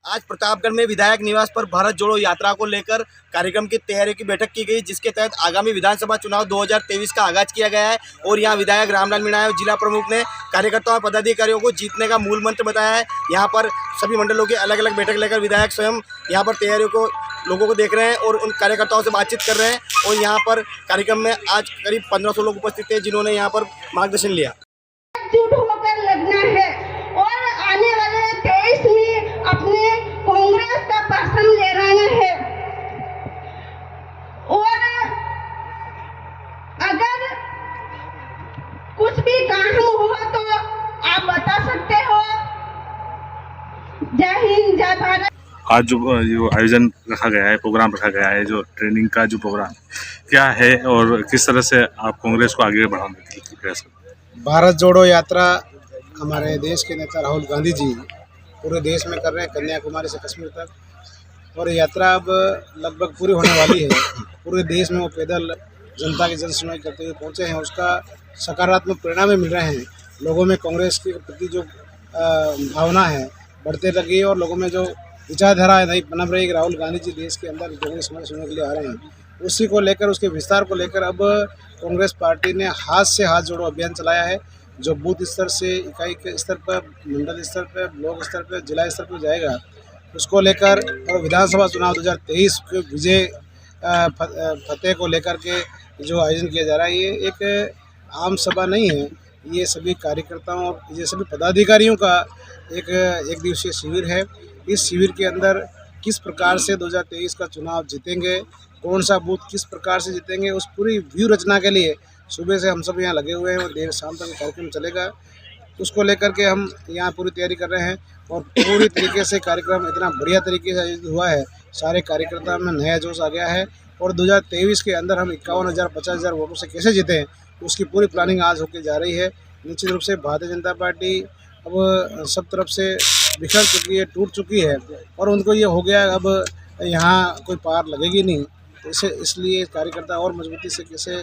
आज प्रतापगढ़ में विधायक निवास पर भारत जोड़ो यात्रा को लेकर कार्यक्रम की तैयारी की बैठक की गई, जिसके तहत आगामी विधानसभा चुनाव 2023 का आगाज किया गया है। और यहां विधायक रामलाल मीणा और जिला प्रमुख ने कार्यकर्ताओं और पदाधिकारियों को जीतने का मूल मंत्र बताया है। यहां पर सभी मंडलों की अलग अलग बैठक लेकर विधायक स्वयं यहां पर तैयारियों को लोगों को देख रहे हैं और उन कार्यकर्ताओं से बातचीत कर रहे हैं। और यहाँ पर कार्यक्रम में आज करीब 1500 लोग उपस्थित थे, जिन्होंने यहाँ पर मार्गदर्शन लिया। होकर लगना है और आने वाले 23 में अपने कांग्रेस का परचम लहराना है। और अगर कुछ भी काम हुआ तो आप बता सकते हो। जय हिंद, जय भारत। आज जो आयोजन रखा गया है, प्रोग्राम रखा गया है, जो ट्रेनिंग का जो प्रोग्राम क्या है और किस तरह से आप कांग्रेस को आगे बढ़ाने के लिए प्रयास करते हैं? भारत जोड़ो यात्रा हमारे देश के नेता राहुल गांधी जी पूरे देश में कर रहे हैं, कन्याकुमारी से कश्मीर तक। और यात्रा अब लगभग पूरी होने वाली है। पूरे देश में वो पैदल जनता की जनसुनवाई करते हुए पहुँचे हैं। उसका सकारात्मक परिणाम मिल रहे हैं। लोगों में कांग्रेस के प्रति जो भावना है बढ़ते लगी और लोगों में जो विचारधारा है नहीं बन रही कि राहुल गांधी जी देश के अंदर लोगों की समस्या सुनने के लिए आ रहे हैं, उसी को लेकर, उसके विस्तार को लेकर अब कांग्रेस पार्टी ने हाथ से हाथ जोड़ो अभियान चलाया है, जो बूथ स्तर से इकाई के स्तर पर, मंडल स्तर पर, ब्लॉक स्तर पर, जिला स्तर पर जाएगा। उसको लेकर और विधानसभा चुनाव 2023 के विजय फतेह को लेकर के जो आयोजन किया जा रहा है, ये एक आम सभा नहीं है। ये सभी कार्यकर्ताओं और ये सभी पदाधिकारियों का एक दिवसीय शिविर है। इस शिविर के अंदर किस प्रकार से 2023 का चुनाव जीतेंगे, कौन सा बूथ किस प्रकार से जीतेंगे, उस पूरी व्यू रचना के लिए सुबह से हम सब यहाँ लगे हुए हैं और देर शाम तक कार्यक्रम चलेगा। उसको लेकर के हम यहाँ पूरी तैयारी कर रहे हैं और पूरी तरीके से कार्यक्रम इतना बढ़िया तरीके से आयोजित हुआ है। सारे कार्यकर्ता में नया जोश आ गया है और 2023 के अंदर हम 51,000 50,000 वोटों से कैसे जीतें, उसकी पूरी प्लानिंग आज होकर जा रही है। निश्चित रूप से भारतीय जनता पार्टी अब सब तरफ से बिखर चुकी है, टूट चुकी है और उनको ये हो गया अब यहाँ कोई पार लगेगी नहीं। इसलिए कार्यकर्ता और मजबूती से कैसे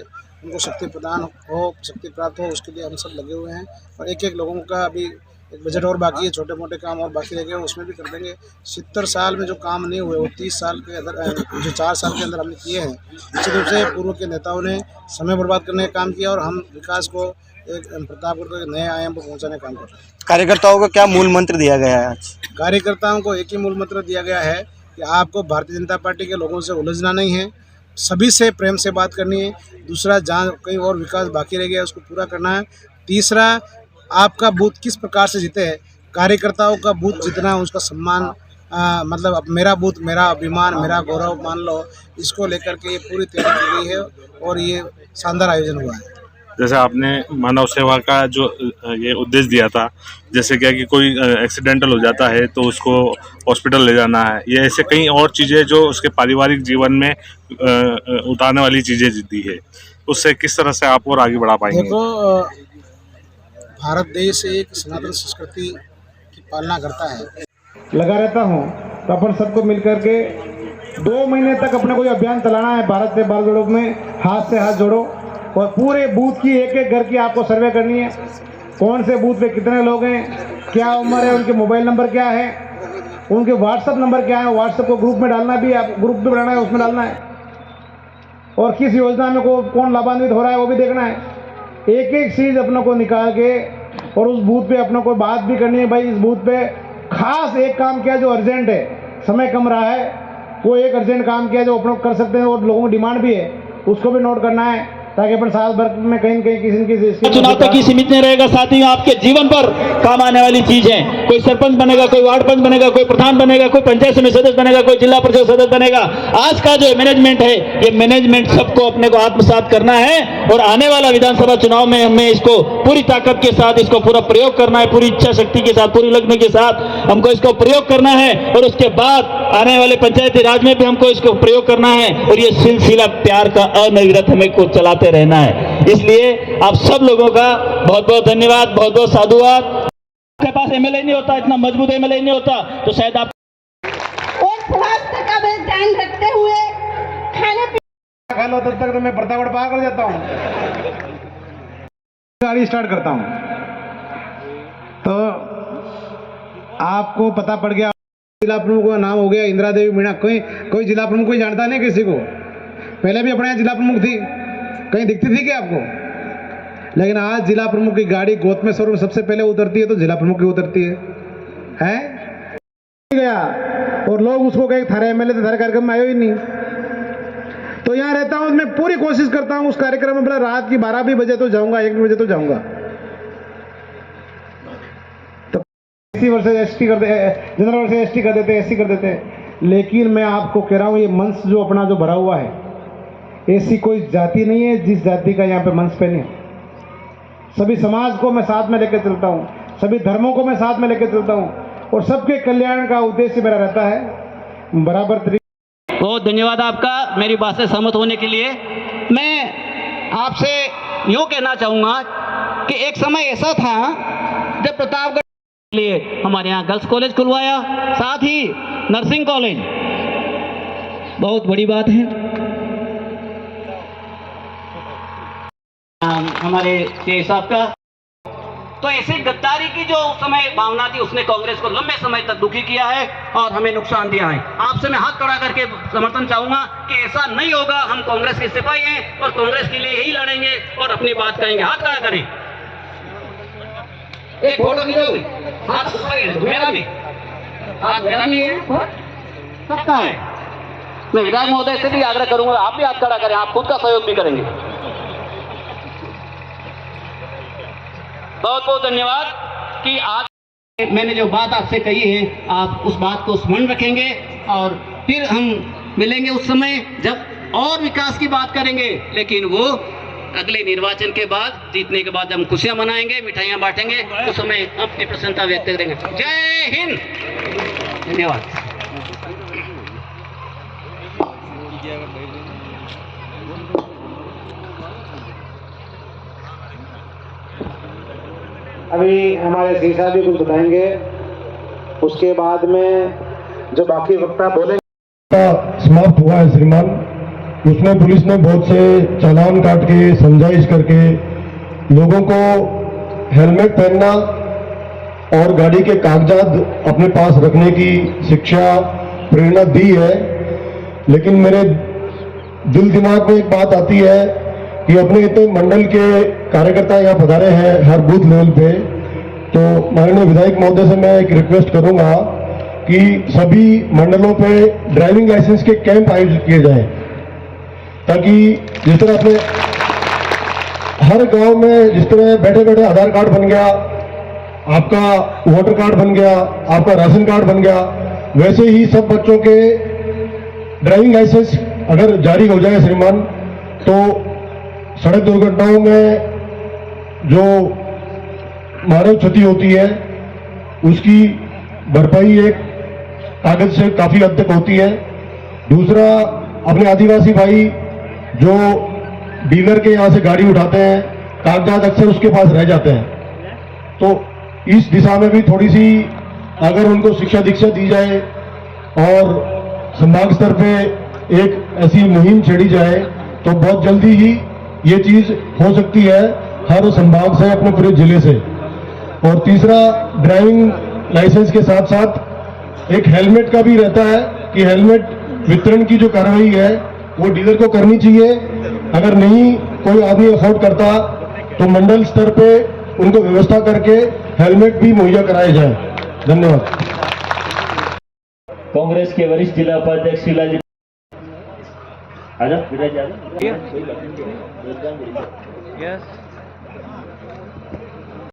उनको शक्ति प्रदान हो, शक्ति प्राप्त हो, उसके लिए हम सब लगे हुए हैं। और एक एक लोगों का अभी एक बजट और बाकी है, छोटे मोटे काम और बाकी रह गए, उसमें भी कर देंगे। 70 साल में जो काम नहीं हुए वो 30 साल के अंदर, जो 4 साल के अंदर हमने किए हैं। निश्चित रूप से पूर्व के नेताओं ने समय बर्बाद करने का काम किया और हम विकास को एक प्रतापगढ़ को नए आयाम पर पहुँचाने का काम कर रहे हैं। कार्यकर्ताओं को क्या मूल मंत्र दिया गया है आज? कार्यकर्ताओं को एक ही मूल मंत्र दिया गया है कि आपको भारतीय जनता पार्टी के लोगों से उलझना नहीं है, सभी से प्रेम से बात करनी है। दूसरा, जहाँ कहीं और विकास बाकी रह गया उसको पूरा करना है। तीसरा, आपका बूथ किस प्रकार से जीते है, कार्यकर्ताओं का बूथ जितना उसका सम्मान, मतलब अब मेरा बूथ मेरा अभिमान मेरा गौरव मान लो, इसको लेकर के ये पूरी तैयारी की गई है और ये शानदार आयोजन हुआ है। जैसे आपने मानव सेवा का जो ये उद्देश्य दिया था, जैसे क्या कि कोई एक्सीडेंटल हो जाता है तो उसको हॉस्पिटल ले जाना है, ये ऐसे कई और चीज़ें जो उसके पारिवारिक जीवन में उतारने वाली चीज़ें दी है, उससे किस तरह से आप और आगे बढ़ा पाएंगे? देखो, भारत देश एक सनातन संस्कृति की पालना करता है। लगा रहता हूँ तो अपन सबको मिलकर के 2 महीने तक अपने कोई अभियान चलाना है। भारत से भारत जोड़ो में हाथ से हाथ जोड़ो और पूरे बूथ की एक एक घर की आपको सर्वे करनी है। कौन से बूथ पे कितने लोग हैं, क्या उम्र है, उनके मोबाइल नंबर क्या है, उनके व्हाट्सएप नंबर क्या है, व्हाट्सएप को ग्रुप में डालना भी, आप ग्रुप भी बनाना है, उसमें डालना है। और किस योजना में कौन लाभान्वित हो रहा है वो भी देखना है। एक एक चीज़ अपनों को निकाल के और उस बूथ पे अपनों को बात भी करनी है। भाई इस बूथ पे खास एक काम किया जो अर्जेंट है, समय कम रहा है, वो एक अर्जेंट काम किया जो अपनों कर सकते हैं और लोगों की डिमांड भी है, उसको भी नोट करना है, ताकि अपन साल भर में कहीं किसी न किसी चुनाव तक ही सीमित नहीं रहेगा। साथ ही आपके जीवन पर काम आने वाली चीज है। कोई सरपंच बनेगा, कोई वार्ड पंच बनेगा, कोई प्रधान बनेगा, कोई पंचायत समिति सदस्य बनेगा, कोई जिला परिषद सदस्य बनेगा। आज का जो मैनेजमेंट है, ये मैनेजमेंट सबको अपने को आत्मसात करना है और आने वाला विधानसभा चुनाव में हमें इसको पूरी ताकत के साथ इसको पूरा प्रयोग करना है, पूरी इच्छा शक्ति के साथ, पूरी लगन के साथ हमको इसको प्रयोग करना है। और उसके बाद आने वाले पंचायती राज में भी हमको इसको प्रयोग करना है और ये सिलसिला प्यार का अनविरत हमें को चलाते रहना है। इसलिए आप सब लोगों का बहुत बहुत धन्यवाद, बहुत बहुत साधुवाद। आपके पास एमएलए नहीं होता, इतना मजबूत एमएलए नहीं होता तो शायद आप और स्वास्थ्य का भी ध्यान रखते हुए खाने पीने खा लो, तब तक तो मैं प्रतापगढ़ पार कर जाता हूँ, गाड़ी स्टार्ट करता हूँ। तो आपको पता पड़ गया जिला प्रमुख का नाम हो गया इंदिरा देवी मीणा, कोई जिला प्रमुख कोई जानता नहीं किसी को। पहले भी अपने यहाँ जिला प्रमुख थी, कहीं दिखती थी क्या आपको? लेकिन आज जिला प्रमुख की गाड़ी गौतमेश्वर में सबसे पहले उतरती है तो जिला प्रमुख की उतरती है गया और लोग उसको कहे थारे एमएलए थे, थारे कार्यक्रम में आयो ही नहीं। तो यहाँ रहता हूँ, मैं पूरी कोशिश करता हूँ उस कार्यक्रम में, भला रात की 12 भी बजे तो जाऊँगा, 1 बजे तो जाऊँगा। तो इसी वर्ष एसटी कर दे, जनरल वर्ष एसटी कर देते, एससी कर देते। लेकिन मैं आपको कह रहा हूँ ये मंच जो अपना जो भरा हुआ है, ऐसी कोई जाति नहीं है जिस जाति का यहाँ पे मंच पे नहीं। सभी समाज को मैं साथ में लेकर चलता हूँ, सभी धर्मों को मैं साथ में लेकर चलता हूँ और सबके कल्याण का उद्देश्य मेरा रहता है बराबर तरीके। बहुत धन्यवाद आपका मेरी बात से सहमत होने के लिए। मैं आपसे यूँ कहना चाहूँगा कि एक समय ऐसा था जब प्रतापगढ़ के लिए हमारे यहाँ गर्ल्स कॉलेज खुलवाया, साथ ही नर्सिंग कॉलेज, बहुत बड़ी बात है। हमारे सीए साहब का तो ऐसी गद्दारी की जो उस समय भावना थी उसने कांग्रेस को लंबे समय तक दुखी किया है और हमें नुकसान दिया है। आपसे मैं हाथ खड़ा करके समर्थन चाहूंगा कि ऐसा नहीं होगा। हम कांग्रेस के सिपाही हैं और कांग्रेस के लिए ही लड़ेंगे और अपनी बात कहेंगे। हाथ खड़ा करें, एक फोटो खींचोगे, हाथ ऊपर, मेरा भी हाथ, मेरा नहीं है, सबका है। मैं विधायक महोदय से भी आग्रह करूंगा आप भी हाथ खड़ा करें, आप खुद का सहयोग भी करेंगे। बहुत बहुत धन्यवाद कि आज मैंने जो बात आपसे कही है आप उस बात को स्मरण रखेंगे और फिर हम मिलेंगे उस समय जब और विकास की बात करेंगे, लेकिन वो अगले निर्वाचन के बाद, जीतने के बाद जब हम खुशियां मनाएंगे, मिठाइयां बांटेंगे, उस समय हम अपनी प्रसन्नता व्यक्त करेंगे। जय हिंद, धन्यवाद। अभी हमारे सीसा भी कुछ बताएंगे, उसके बाद में जो बाकी वक्ता बोलेंगे। समाप्त हुआ है श्रीमान, उसमें पुलिस ने बहुत से चालान काट के समझाइश करके लोगों को हेलमेट पहनना और गाड़ी के कागजात अपने पास रखने की शिक्षा प्रेरणा दी है। लेकिन मेरे दिल दिमाग में एक बात आती है कि अपने इतने मंडल के कार्यकर्ता यहाँ पधारे हैं हर बूथ लेवल पे, तो माननीय विधायक महोदय से मैं एक रिक्वेस्ट करूंगा कि सभी मंडलों पे ड्राइविंग लाइसेंस के कैंप आयोजित किए जाएं, ताकि जिस तरह अपने हर गांव में जिस तरह बैठे बैठे आधार कार्ड बन गया, आपका वोटर कार्ड बन गया, आपका राशन कार्ड बन गया, वैसे ही सब बच्चों के ड्राइविंग लाइसेंस अगर जारी हो जाए श्रीमान, तो सड़क दुर्घटनाओं में जो मानव क्षति होती है उसकी भरपाई एक कागज से काफी हद तक होती है। दूसरा, अपने आदिवासी भाई जो डीलर के यहाँ से गाड़ी उठाते हैं, कागजात अक्सर उसके पास रह जाते हैं, तो इस दिशा में भी थोड़ी सी अगर उनको शिक्षा दीक्षा दी जाए और संभाग स्तर पे एक ऐसी मुहिम छेड़ी जाए तो बहुत जल्दी ही ये चीज हो सकती है हर संभाग से, अपने पूरे जिले से। और तीसरा, ड्राइविंग लाइसेंस के साथ साथ एक हेलमेट का भी रहता है कि हेलमेट वितरण की जो कार्रवाई है वो डीलर को करनी चाहिए। अगर नहीं कोई आदमी अफोर्ड करता तो मंडल स्तर पे उनको व्यवस्था करके हेलमेट भी मुहैया कराए जाए। धन्यवाद। कांग्रेस के वरिष्ठ जिला उपाध्यक्ष शिलाजी आजा,